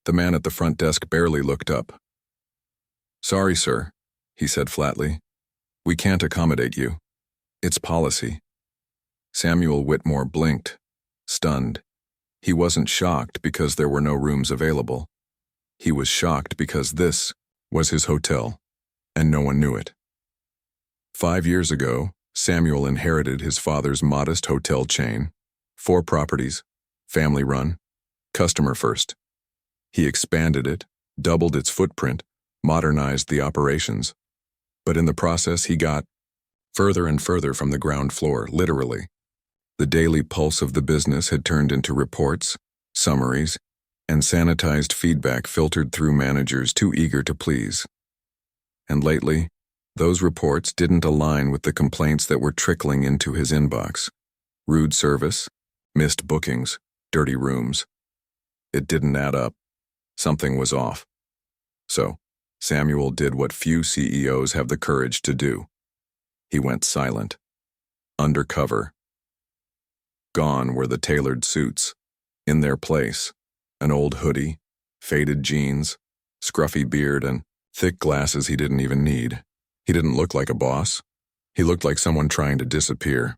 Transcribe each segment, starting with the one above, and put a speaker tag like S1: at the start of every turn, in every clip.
S1: The man at the front desk barely looked up. "Sorry, sir," he said flatly. "We can't accommodate you. It's policy." Samuel Whitmore blinked, stunned. He wasn't shocked because there were no rooms available. He was shocked because this was his hotel, and no one knew it. 5 years ago, Samuel inherited his father's modest hotel chain, 4 properties, family-run, customer first. He expanded it, doubled its footprint, modernized the operations. But in the process, he got further and further from the ground floor, literally. The daily pulse of the business had turned into reports, summaries, and sanitized feedback filtered through managers too eager to please. And lately, those reports didn't align with the complaints that were trickling into his inbox. Rude service, missed bookings, dirty rooms. It didn't add up. Something was off. So, Samuel did what few CEOs have the courage to do. He went silent. Undercover. Gone were the tailored suits. In their place, an old hoodie, faded jeans, scruffy beard, and thick glasses he didn't even need. He didn't look like a boss. He looked like someone trying to disappear.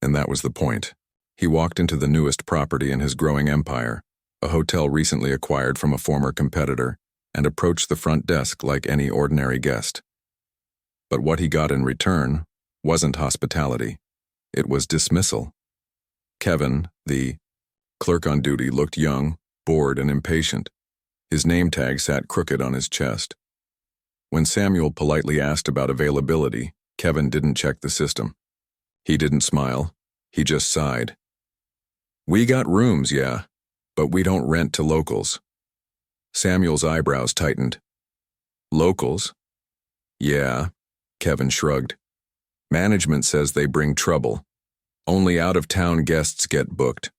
S1: And that was the point. He walked into the newest property in his growing empire, a hotel recently acquired from a former competitor, and approached the front desk like any ordinary guest. But what he got in return wasn't hospitality. It was dismissal. Kevin, the clerk on duty, looked young, bored, and impatient. His name tag sat crooked on his chest. When Samuel politely asked about availability, Kevin didn't check the system. He didn't smile. He just sighed. "We got rooms, yeah, but we don't rent to locals." Samuel's eyebrows tightened. "Locals?" "Yeah," Kevin shrugged. "Management says they bring trouble. Only out-of-town guests get booked."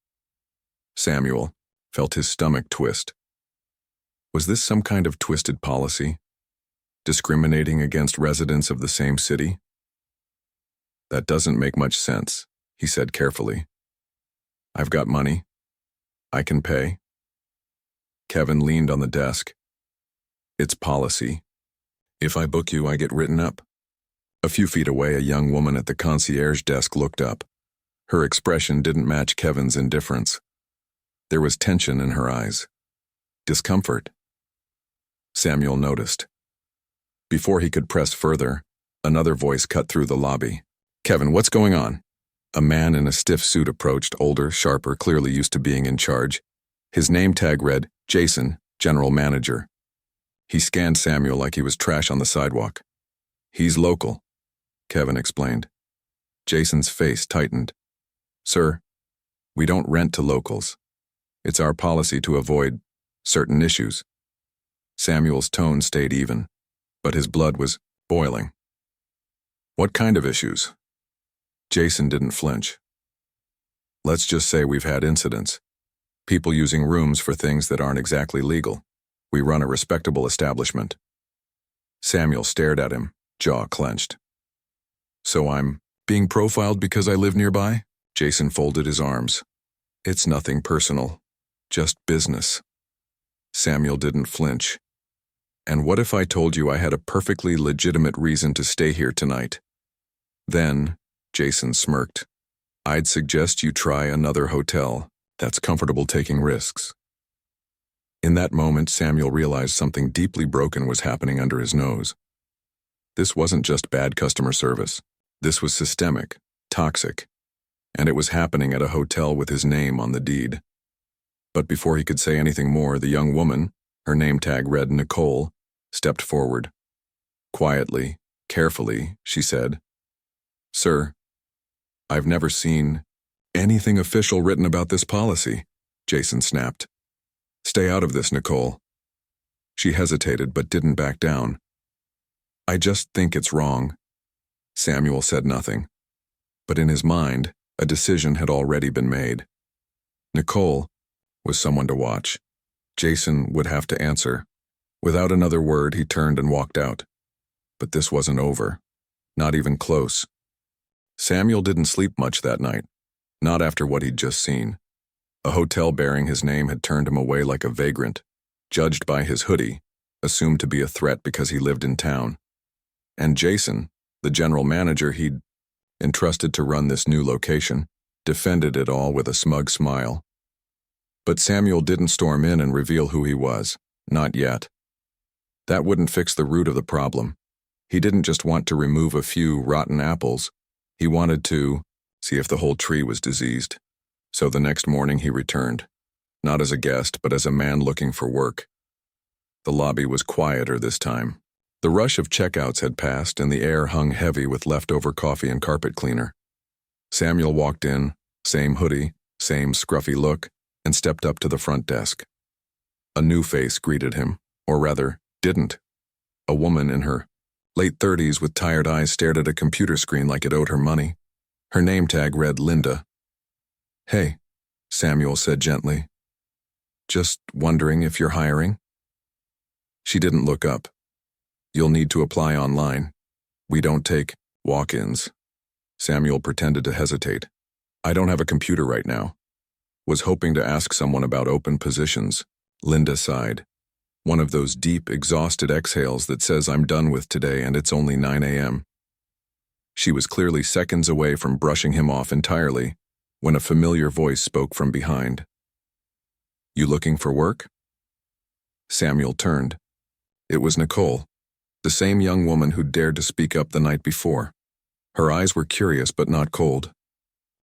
S1: Samuel felt his stomach twist. Was this some kind of twisted policy? Discriminating against residents of the same city? "That doesn't make much sense," he said carefully. "I've got money. I can pay." Kevin leaned on the desk. "It's policy. If I book you, I get written up." A few feet away, a young woman at the concierge desk looked up. Her expression didn't match Kevin's indifference. There was tension in her eyes. Discomfort. Samuel noticed. Before he could press further, another voice cut through the lobby. "Kevin, what's going on?" A man in a stiff suit approached, older, sharper, clearly used to being in charge. His name tag read, Jason, General Manager. He scanned Samuel like he was trash on the sidewalk. "He's local," Kevin explained. Jason's face tightened. "Sir, we don't rent to locals. It's our policy to avoid certain issues." Samuel's tone stayed even, but his blood was boiling. "What kind of issues?" Jason didn't flinch. "Let's just say we've had incidents. People using rooms for things that aren't exactly legal. We run a respectable establishment." Samuel stared at him, jaw clenched. "So I'm being profiled because I live nearby?" Jason folded his arms. "It's nothing personal, just business." Samuel didn't flinch. "And what if I told you I had a perfectly legitimate reason to stay here tonight?" "Then," Jason smirked, "I'd suggest you try another hotel that's comfortable taking risks." In that moment, Samuel realized something deeply broken was happening under his nose. This wasn't just bad customer service. This was systemic, toxic, and it was happening at a hotel with his name on the deed. But before he could say anything more, the young woman, her name tag read Nicole, stepped forward. Quietly, carefully, she said, "Sir, I've never seen anything official written about this policy," Jason snapped. "Stay out of this, Nicole." She hesitated but didn't back down. "I just think it's wrong." Samuel said nothing, but in his mind, a decision had already been made. Nicole was someone to watch. Jason would have to answer. Without another word, he turned and walked out. But this wasn't over. Not even close. Samuel didn't sleep much that night. Not after what he'd just seen. A hotel bearing his name had turned him away like a vagrant. judged by his hoodie, assumed to be a threat because he lived in town. And Jason, the general manager he'd entrusted to run this new location, defended it all with a smug smile. But Samuel didn't storm in and reveal who he was, not yet. That wouldn't fix the root of the problem. He didn't just want to remove a few rotten apples. He wanted to see if the whole tree was diseased. So the next morning he returned, not as a guest, but as a man looking for work. The lobby was quieter this time. The rush of checkouts had passed, and the air hung heavy with leftover coffee and carpet cleaner. Samuel walked in, same hoodie, same scruffy look, and stepped up to the front desk. A new face greeted him, or rather, didn't. A woman in her late 30s with tired eyes stared at a computer screen like it owed her money. Her name tag read Linda. "Hey," Samuel said gently. "Just wondering if you're hiring?" She didn't look up. "You'll need to apply online. We don't take walk-ins." Samuel pretended to hesitate. "I don't have a computer right now." Was hoping to ask someone about open positions. Linda sighed. One of those deep, exhausted exhales that says I'm done with today and it's only 9 a.m. She was clearly seconds away from brushing him off entirely when a familiar voice spoke from behind. "You looking for work?" Samuel turned. It was Nicole, the same young woman who'd dared to speak up the night before. Her eyes were curious but not cold.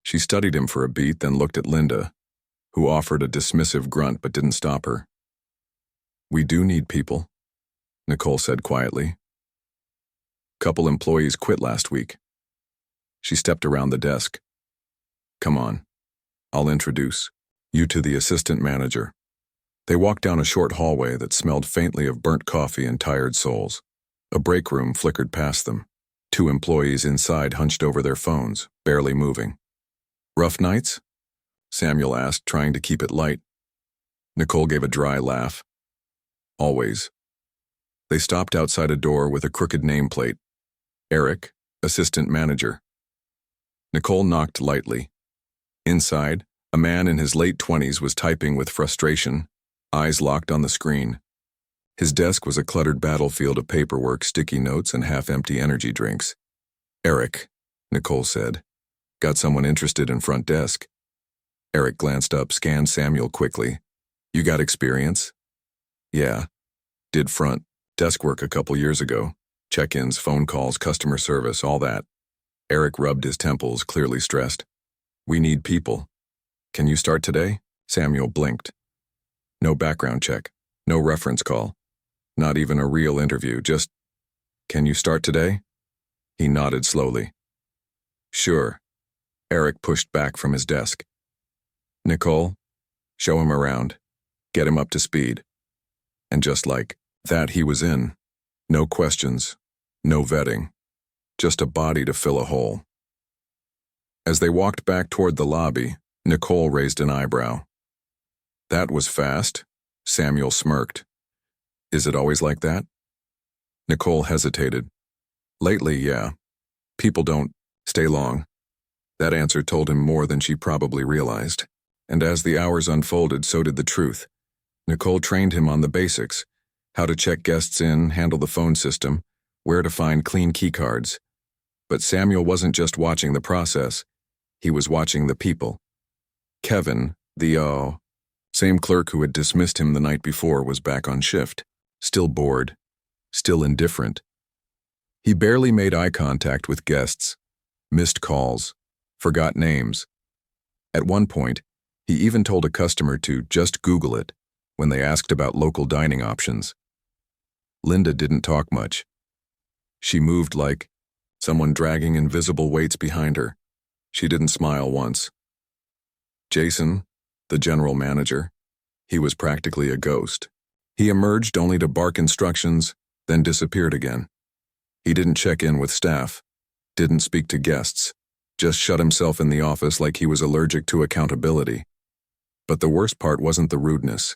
S1: She studied him for a beat, then looked at Linda, who offered a dismissive grunt but didn't stop her. "We do need people," Nicole said quietly. "Couple employees quit last week." She stepped around the desk. "Come on. I'll introduce you to the assistant manager." They walked down a short hallway that smelled faintly of burnt coffee and tired souls. A break room flickered past them. 2 employees inside hunched over their phones, barely moving. "Rough nights?" Samuel asked, trying to keep it light. Nicole gave a dry laugh. "Always." They stopped outside a door with a crooked nameplate. "Eric, assistant manager." Nicole knocked lightly. Inside, a man in his late 20s was typing with frustration, eyes locked on the screen. His desk was a cluttered battlefield of paperwork, sticky notes, and half-empty energy drinks. "Eric," Nicole said. "Got someone interested in front desk." Eric glanced up, scanned Samuel quickly. "You got experience?" "Yeah. Did front desk work a couple years ago. Check-ins, phone calls, customer service, all that." Eric rubbed his temples, clearly stressed. "We need people. Can you start today?" Samuel blinked. No background check, no reference call, not even a real interview, just, "Can you start today?" He nodded slowly. "Sure." Eric pushed back from his desk. "Nicole, show him around. Get him up to speed." And just like that, he was in. No questions, no vetting, just a body to fill a hole. As they walked back toward the lobby, Nicole raised an eyebrow. "That was fast," Samuel smirked. "Is it always like that?" Nicole hesitated. "Lately, yeah. People don't stay long." That answer told him more than she probably realized. And as the hours unfolded, so did the truth. Nicole trained him on the basics: how to check guests in, handle the phone system, where to find clean keycards. But Samuel wasn't just watching the process. He was watching the people. Kevin, the same clerk who had dismissed him the night before, was back on shift, still bored, still indifferent. He barely made eye contact with guests, missed calls, forgot names. At one point, he even told a customer to just Google it when they asked about local dining options. Linda didn't talk much. She moved like someone dragging invisible weights behind her. She didn't smile once. Jason, the general manager, he was practically a ghost. He emerged only to bark instructions, then disappeared again. He didn't check in with staff, didn't speak to guests, just shut himself in the office like he was allergic to accountability. But the worst part wasn't the rudeness.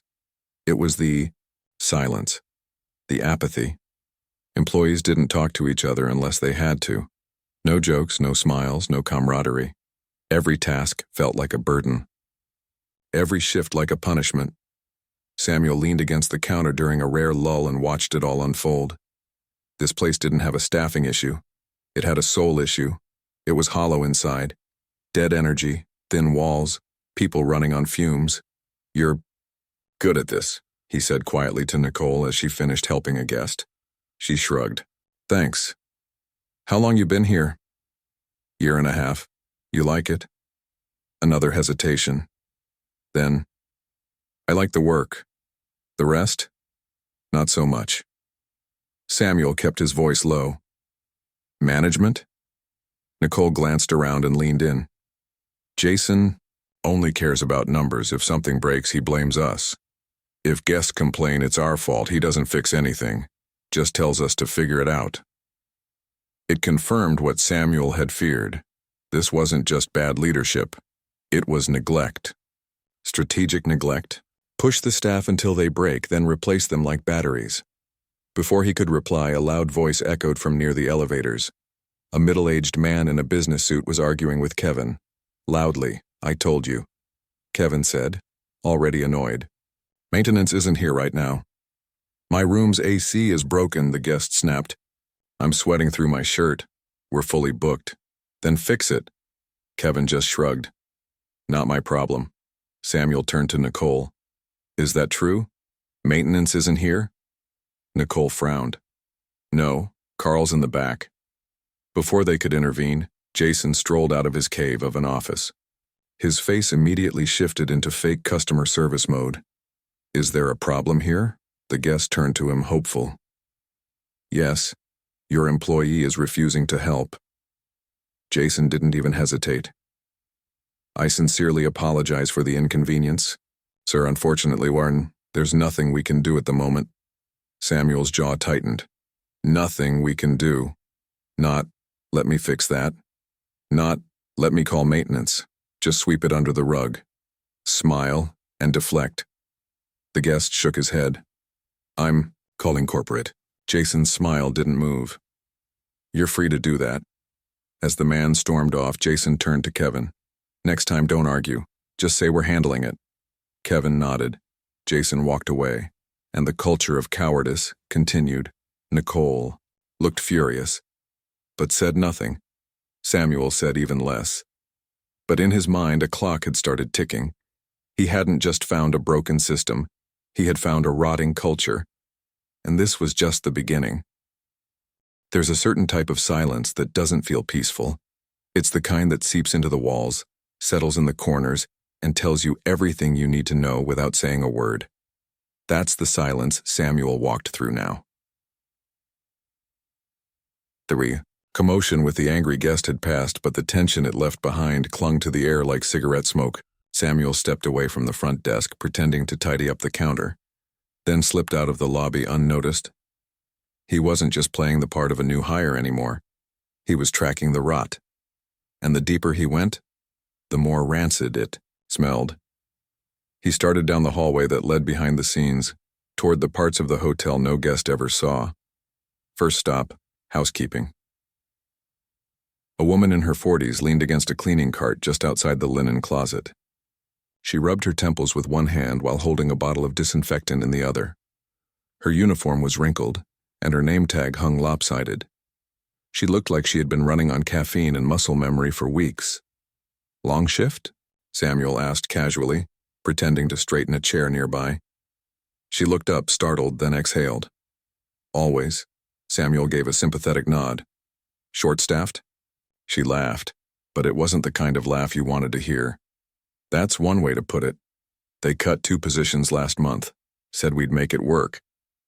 S1: It was the silence, the apathy. Employees didn't talk to each other unless they had to. No jokes, no smiles, no camaraderie. Every task felt like a burden. Every shift like a punishment. Samuel leaned against the counter during a rare lull and watched it all unfold. This place didn't have a staffing issue. It had a soul issue. It was hollow inside. Dead energy, thin walls, people running on fumes. "You're good at this," he said quietly to Nicole as she finished helping a guest. She shrugged. "Thanks. How long you been here?" "Year and a half. You like it?" Another hesitation. Then, "I like the work. The rest? Not so much." Samuel kept his voice low. "Management?" Nicole glanced around and leaned in. "Jason only cares about numbers. If something breaks, he blames us. If guests complain, it's our fault. He doesn't fix anything, just tells us to figure it out." It confirmed what Samuel had feared. This wasn't just bad leadership. It was neglect. Strategic neglect. Push the staff until they break, then replace them like batteries. Before he could reply, a loud voice echoed from near the elevators. A middle-aged man in a business suit was arguing with Kevin. Loudly, "I told you," Kevin said, already annoyed. "Maintenance isn't here right now." "My room's AC is broken," the guest snapped. "I'm sweating through my shirt. We're fully booked." "Then fix it." Kevin just shrugged. "Not my problem." Samuel turned to Nicole. "Is that true? Maintenance isn't here?" Nicole frowned. "No, Carl's in the back." Before they could intervene, Jason strolled out of his cave of an office. His face immediately shifted into fake customer service mode. "Is there a problem here?" The guest turned to him, hopeful. "Yes, your employee is refusing to help." Jason didn't even hesitate. "I sincerely apologize for the inconvenience. Sir, unfortunately, Warren, there's nothing we can do at the moment." Samuel's jaw tightened. "Nothing we can do. Not, let me fix that. Not, let me call maintenance. Just sweep it under the rug. Smile and deflect." The guest shook his head. "I'm calling corporate." Jason's smile didn't move. "You're free to do that." As the man stormed off, Jason turned to Kevin. "Next time, don't argue. Just say we're handling it." Kevin nodded. Jason walked away, and the culture of cowardice continued. Nicole looked furious, but said nothing. Samuel said even less. But in his mind, a clock had started ticking. He hadn't just found a broken system. He had found a rotting culture. And this was just the beginning. There's a certain type of silence that doesn't feel peaceful. It's the kind that seeps into the walls, settles in the corners, and tells you everything you need to know without saying a word. That's the silence Samuel walked through now. 3. Commotion with the angry guest had passed, but the tension it left behind clung to the air like cigarette smoke. Samuel stepped away from the front desk, pretending to tidy up the counter, then slipped out of the lobby unnoticed. He wasn't just playing the part of a new hire anymore. He was tracking the rot. And the deeper he went, the more rancid it smelled. He started down the hallway that led behind the scenes, toward the parts of the hotel no guest ever saw. First stop, housekeeping. A woman in her 40s leaned against a cleaning cart just outside the linen closet. She rubbed her temples with one hand while holding a bottle of disinfectant in the other. Her uniform was wrinkled, and her name tag hung lopsided. She looked like she had been running on caffeine and muscle memory for weeks. "Long shift?" Samuel asked casually, pretending to straighten a chair nearby. She looked up, startled, then exhaled. "Always." Samuel gave a sympathetic nod. "Short-staffed?" She laughed, but it wasn't the kind of laugh you wanted to hear. "That's one way to put it. They cut 2 positions last month, said we'd make it work.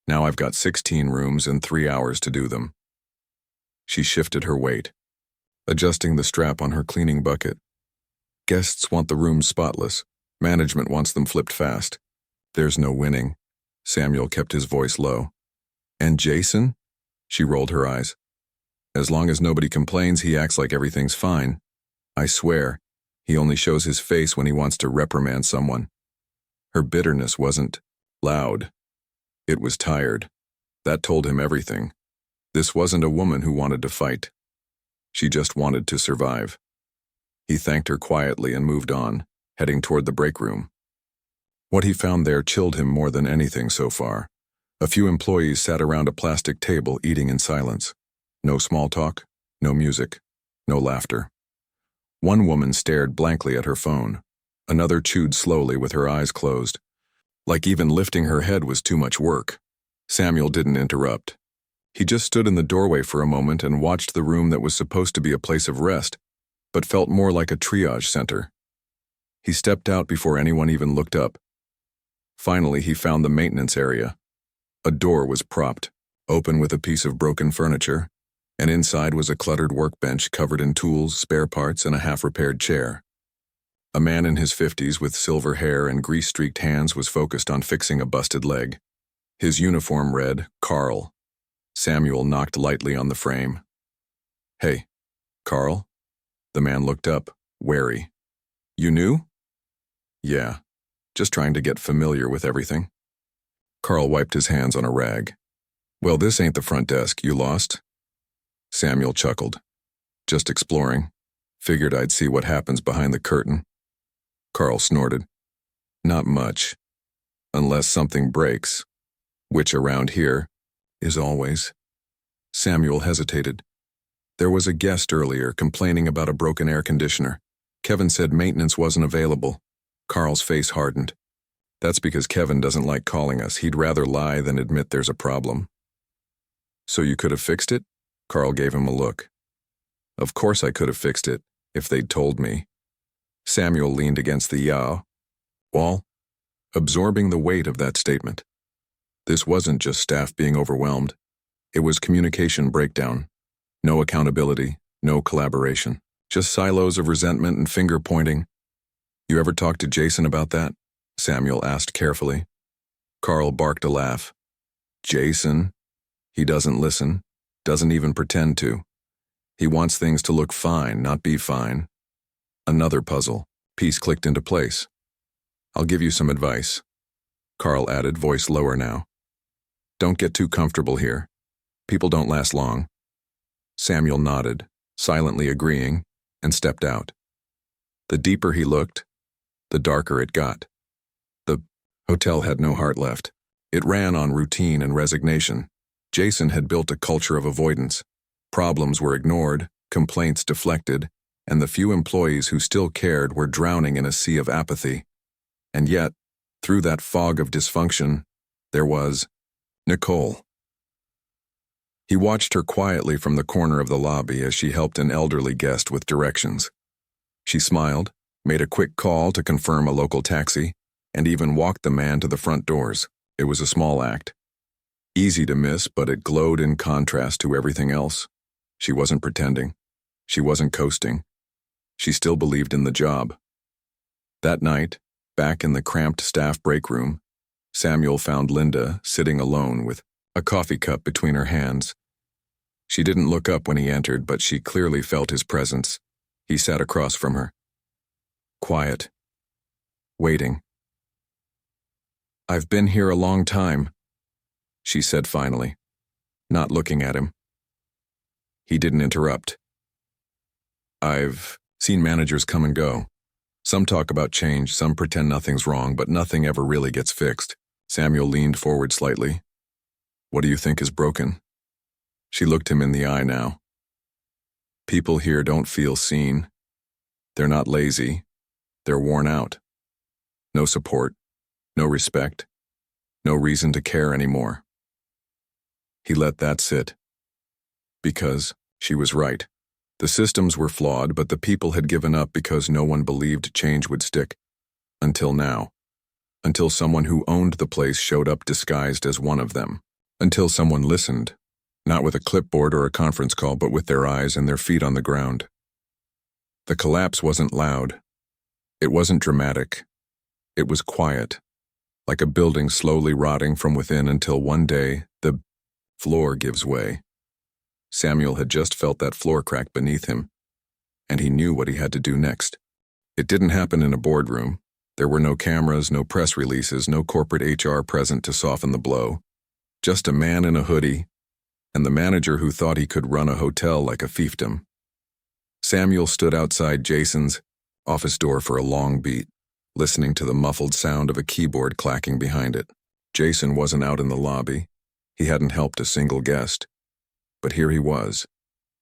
S1: Now I've got 16 rooms and 3 hours to do them." She shifted her weight, adjusting the strap on her cleaning bucket. "Guests want the rooms spotless. Management wants them flipped fast. There's no winning." Samuel kept his voice low. "And Jason?" She rolled her eyes. "As long as nobody complains, he acts like everything's fine. I swear, he only shows his face when he wants to reprimand someone." Her bitterness wasn't loud. It was tired. That told him everything. This wasn't a woman who wanted to fight. She just wanted to survive. He thanked her quietly and moved on, heading toward the break room. What he found there chilled him more than anything so far. A few employees sat around a plastic table eating in silence. No small talk, no music, no laughter. One woman stared blankly at her phone. Another chewed slowly with her eyes closed. Like even lifting her head was too much work. Samuel didn't interrupt. He just stood in the doorway for a moment and watched the room that was supposed to be a place of rest, but felt more like a triage center. He stepped out before anyone even looked up. Finally, he found the maintenance area. A door was propped, open with a piece of broken furniture, and inside was a cluttered workbench covered in tools, spare parts, and a half-repaired chair. A man in his 50s with silver hair and grease-streaked hands was focused on fixing a busted leg. His uniform read, Carl. Samuel knocked lightly on the frame. "Hey, Carl?" The man looked up, wary. "You new?" "Yeah, just trying to get familiar with everything." Carl wiped his hands on a rag. "Well, this ain't the front desk. You lost?" Samuel chuckled. "Just exploring. Figured I'd see what happens behind the curtain." Carl snorted. "Not much. Unless something breaks. Which around here is always." Samuel hesitated. There was a guest earlier complaining about a broken air conditioner. Kevin said maintenance wasn't available. Carl's face hardened. "That's because Kevin doesn't like calling us. He'd rather lie than admit there's a problem." "So you could have fixed it?" Carl gave him a look. "Of course I could have fixed it, if they'd told me." Samuel leaned against the wall, absorbing the weight of that statement. This wasn't just staff being overwhelmed. It was communication breakdown. No accountability, no collaboration. Just silos of resentment and finger-pointing. "You ever talk to Jason about that?" Samuel asked carefully. Carl barked a laugh. "Jason? He doesn't listen, doesn't even pretend to. He wants things to look fine, not be fine." Another puzzle piece clicked into place. "I'll give you some advice," Carl added, voice lower now. "Don't get too comfortable here. People don't last long." Samuel nodded, silently agreeing, and stepped out. The deeper he looked, the darker it got. The hotel had no heart left. It ran on routine and resignation. Jason had built a culture of avoidance. Problems were ignored, complaints deflected, and the few employees who still cared were drowning in a sea of apathy. And yet, through that fog of dysfunction, there was Nicole. He watched her quietly from the corner of the lobby as she helped an elderly guest with directions. She smiled, made a quick call to confirm a local taxi, and even walked the man to the front doors. It was a small act. Easy to miss, but it glowed in contrast to everything else. She wasn't pretending. She wasn't coasting. She still believed in the job. That night, back in the cramped staff break room, Samuel found Linda sitting alone with a coffee cup between her hands. She didn't look up when he entered, but she clearly felt his presence. He sat across from her. Quiet. Waiting. "I've been here a long time," she said finally, not looking at him. He didn't interrupt. "I've seen managers come and go. Some talk about change, some pretend nothing's wrong, but nothing ever really gets fixed." Samuel leaned forward slightly. "What do you think is broken?" She looked him in the eye now. "People here don't feel seen. They're not lazy. They're worn out. No support, no respect, no reason to care anymore." He let that sit. Because she was right. The systems were flawed, but the people had given up because no one believed change would stick. Until now. Until someone who owned the place showed up disguised as one of them. Until someone listened, not with a clipboard or a conference call, but with their eyes and their feet on the ground. The collapse wasn't loud. It wasn't dramatic. It was quiet, like a building slowly rotting from within until one day the floor gives way. Samuel had just felt that floor crack beneath him, and he knew what he had to do next. It didn't happen in a boardroom. There were no cameras, no press releases, no corporate HR present to soften the blow. Just a man in a hoodie, and the manager who thought he could run a hotel like a fiefdom. Samuel stood outside Jason's office door for a long beat, listening to the muffled sound of a keyboard clacking behind it. Jason wasn't out in the lobby. He hadn't helped a single guest. But here he was,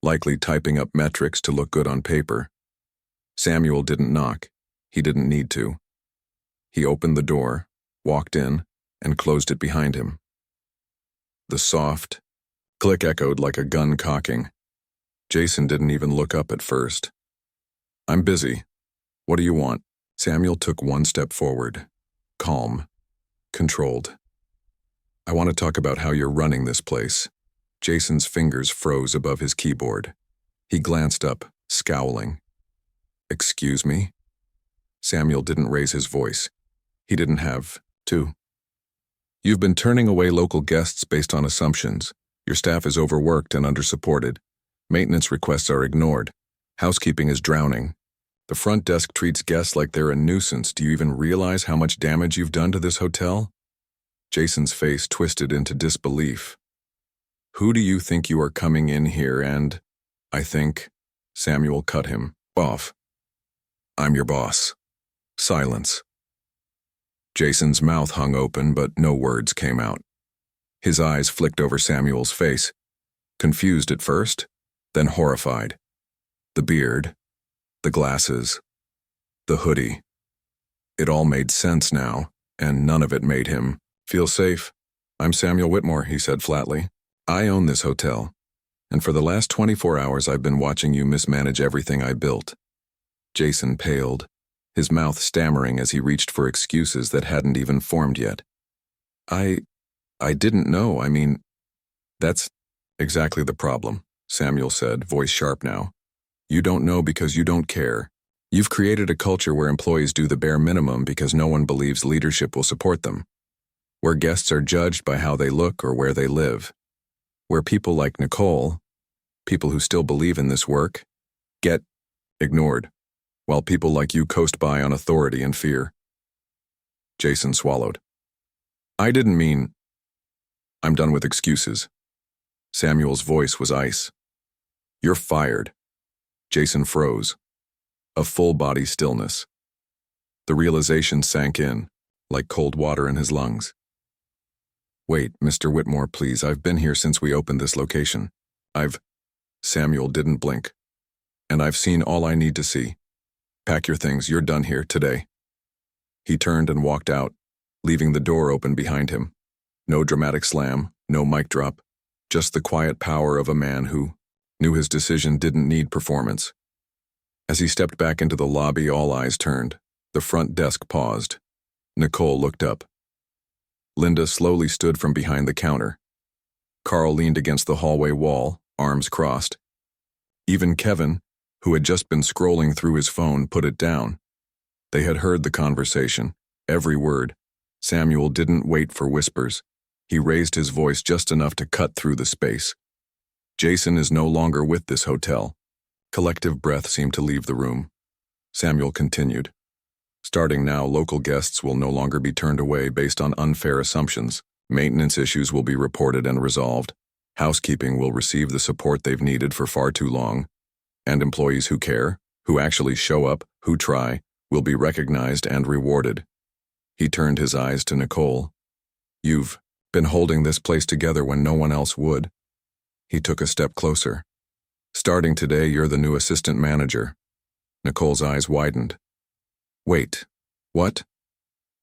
S1: likely typing up metrics to look good on paper. Samuel didn't knock. He didn't need to. He opened the door, walked in, and closed it behind him. The soft click echoed like a gun cocking. Jason didn't even look up at first. "I'm busy. What do you want?" Samuel took one step forward, calm, controlled. "I want to talk about how you're running this place." Jason's fingers froze above his keyboard. He glanced up, scowling. "Excuse me?" Samuel didn't raise his voice. He didn't have to. "You've been turning away local guests based on assumptions. Your staff is overworked and undersupported. Maintenance requests are ignored. Housekeeping is drowning. The front desk treats guests like they're a nuisance. Do you even realize how much damage you've done to this hotel?" Jason's face twisted into disbelief. "Who do you think you are coming in here and—" "I think—" Samuel cut him off. "I'm your boss." Silence. Jason's mouth hung open, but no words came out. His eyes flicked over Samuel's face, confused at first, then horrified. The beard, the glasses, the hoodie. It all made sense now, and none of it made him feel safe. "I'm Samuel Whitmore," he said flatly. "I own this hotel, and for the last 24 hours I've been watching you mismanage everything I built." Jason paled, his mouth stammering as he reached for excuses that hadn't even formed yet. I didn't know, I mean—" "That's exactly the problem," Samuel said, voice sharp now. "You don't know because you don't care. You've created a culture where employees do the bare minimum because no one believes leadership will support them. Where guests are judged by how they look or where they live. Where people like Nicole, people who still believe in this work, get ignored, while people like you coast by on authority and fear." Jason swallowed. "I didn't mean—" "I'm done with excuses." Samuel's voice was ice. "You're fired." Jason froze. A full-body stillness. The realization sank in, like cold water in his lungs. "Wait, Mr. Whitmore, please. I've been here since we opened this location. Samuel didn't blink. "And I've seen all I need to see. Pack your things. You're done here today." He turned and walked out, leaving the door open behind him. No dramatic slam, no mic drop, just the quiet power of a man who knew his decision didn't need performance. As he stepped back into the lobby, all eyes turned. The front desk paused. Nicole looked up. Linda slowly stood from behind the counter. Carl leaned against the hallway wall, arms crossed. Even Kevin, who had just been scrolling through his phone, put it down. They had heard the conversation, every word. Samuel didn't wait for whispers. He raised his voice just enough to cut through the space. "Jason is no longer with this hotel." Collective breath seemed to leave the room. Samuel continued. "Starting now, local guests will no longer be turned away based on unfair assumptions. Maintenance issues will be reported and resolved. Housekeeping will receive the support they've needed for far too long. And employees who care, who actually show up, who try, will be recognized and rewarded." He turned his eyes to Nicole. "You've been holding this place together when no one else would." He took a step closer. "Starting today, you're the new assistant manager." Nicole's eyes widened. "Wait, what?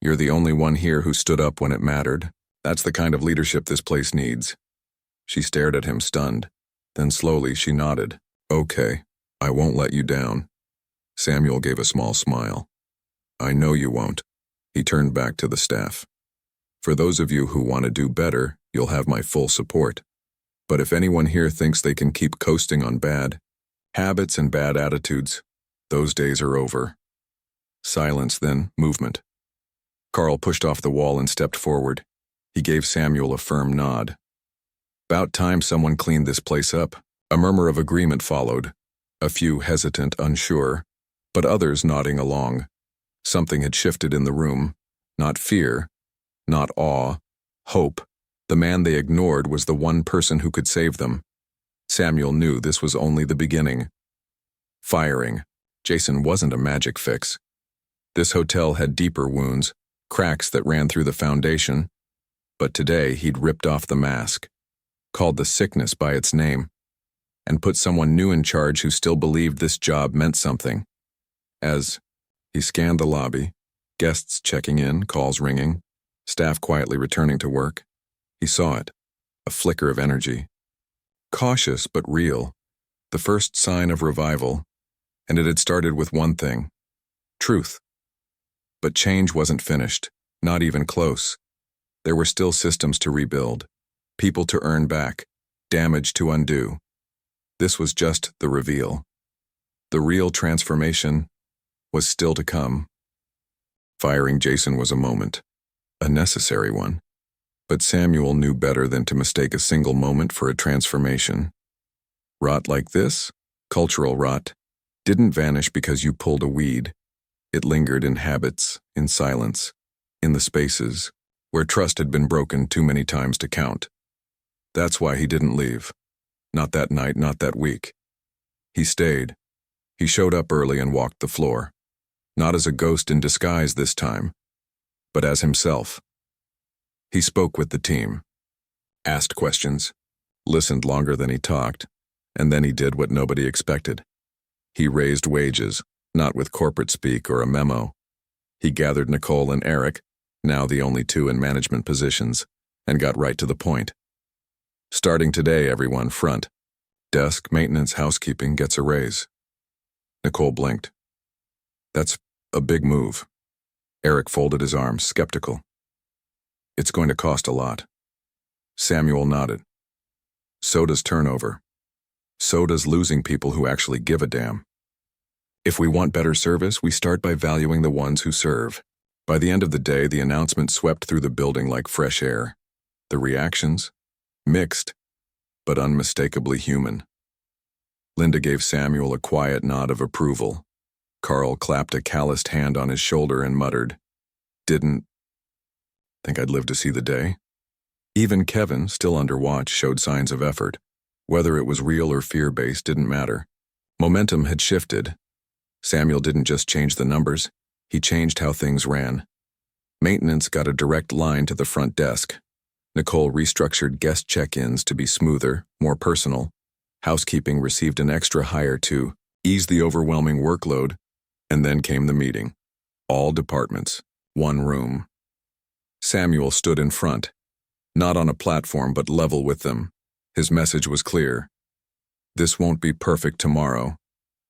S1: You're the only one here who stood up when it mattered. That's the kind of leadership this place needs." She stared at him, stunned. Then slowly she nodded. "Okay, I won't let you down." Samuel gave a small smile. "I know you won't." He turned back to the staff. "For those of you who want to do better, you'll have my full support. But if anyone here thinks they can keep coasting on bad habits and bad attitudes, those days are over." Silence, then movement. Carl pushed off the wall and stepped forward. He gave Samuel a firm nod. "About time someone cleaned this place up." A murmur of agreement followed, a few hesitant, unsure, but others nodding along. Something had shifted in the room. Not fear, not awe, hope. The man they ignored was the one person who could save them. Samuel knew this was only the beginning. Firing. Jason wasn't a magic fix. This hotel had deeper wounds, cracks that ran through the foundation, but today he'd ripped off the mask, called the sickness by its name, and put someone new in charge who still believed this job meant something. As he scanned the lobby, guests checking in, calls ringing, staff quietly returning to work, he saw it, a flicker of energy. Cautious but real, the first sign of revival, and it had started with one thing: truth. But change wasn't finished, not even close. There were still systems to rebuild, people to earn back, damage to undo. This was just the reveal. The real transformation was still to come. Firing Jason was a moment, a necessary one. But Samuel knew better than to mistake a single moment for a transformation. Rot like this, cultural rot, didn't vanish because you pulled a weed. It lingered in habits, in silence, in the spaces where trust had been broken too many times to count. That's why he didn't leave. Not that night, not that week. He stayed. He showed up early and walked the floor. Not as a ghost in disguise this time, but as himself. He spoke with the team, asked questions, listened longer than he talked, and then he did what nobody expected. He raised wages, not with corporate speak or a memo. He gathered Nicole and Eric, now the only two in management positions, and got right to the point. Starting today, everyone front. Desk, maintenance, housekeeping gets a raise. Nicole blinked. That's a big move. Eric folded his arms, skeptical. It's going to cost a lot. Samuel nodded. So does turnover. So does losing people who actually give a damn. If we want better service, we start by valuing the ones who serve. By the end of the day, the announcement swept through the building like fresh air. The reactions? Mixed, but unmistakably human. Linda gave Samuel a quiet nod of approval. Carl clapped a calloused hand on his shoulder and muttered, "Didn't think I'd live to see the day." Even Kevin, still under watch, showed signs of effort. Whether it was real or fear-based didn't matter. Momentum had shifted. Samuel didn't just change the numbers, he changed how things ran. Maintenance got a direct line to the front desk. Nicole restructured guest check-ins to be smoother, more personal. Housekeeping received an extra hire to ease the overwhelming workload, and then came the meeting. All departments, one room. Samuel stood in front, not on a platform but level with them. His message was clear. This won't be perfect tomorrow,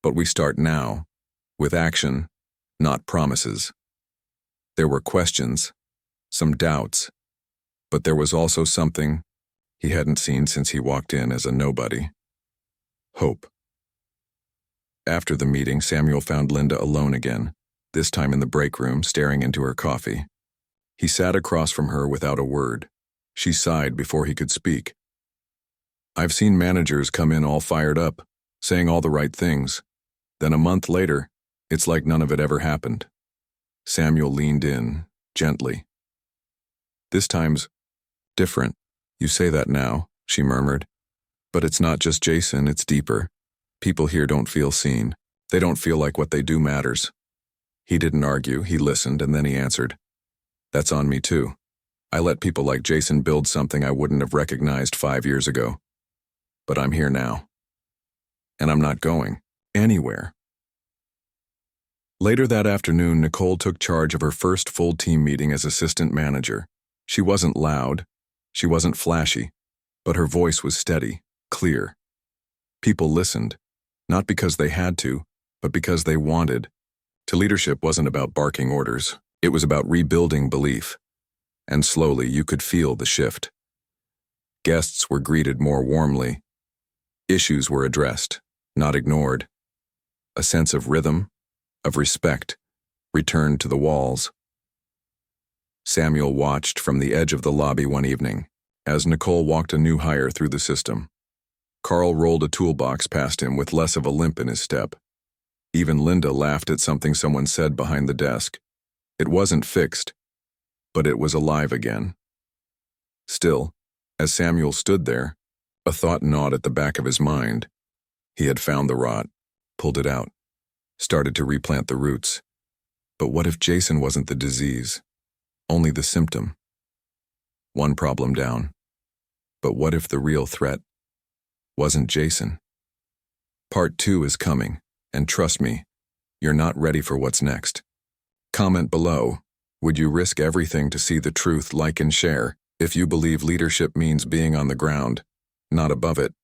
S1: but we start now, with action, not promises. There were questions, some doubts, but there was also something he hadn't seen since he walked in as a nobody. Hope. After the meeting, Samuel found Linda alone again, this time in the break room, staring into her coffee. He sat across from her without a word. She sighed before he could speak. I've seen managers come in all fired up, saying all the right things. Then a month later, it's like none of it ever happened. Samuel leaned in, gently. This time's different. You say that now, she murmured. But it's not just Jason, it's deeper. People here don't feel seen. They don't feel like what they do matters. He didn't argue, he listened, and then he answered. That's on me too. I let people like Jason build something I wouldn't have recognized 5 years ago. But I'm here now. And I'm not going anywhere. Later that afternoon, Nicole took charge of her first full team meeting as assistant manager. She wasn't loud, she wasn't flashy, but her voice was steady, clear. People listened, not because they had to, but because they wanted. To leadership wasn't about barking orders, it was about rebuilding belief. And slowly you could feel the shift. Guests were greeted more warmly. Issues were addressed, not ignored. A sense of rhythm, of respect, returned to the walls. Samuel watched from the edge of the lobby one evening, as Nicole walked a new hire through the system. Carl rolled a toolbox past him with less of a limp in his step. Even Linda laughed at something someone said behind the desk. It wasn't fixed, but it was alive again. Still, as Samuel stood there, a thought gnawed at the back of his mind. He had found the rot, pulled it out, started to replant the roots. But what if Jason wasn't the disease, only the symptom? One problem down. But what if the real threat wasn't Jason? Part 2 is coming, and trust me, you're not ready for what's next. Comment below, would you risk everything to see the truth? Like and share if you believe leadership means being on the ground, not above it.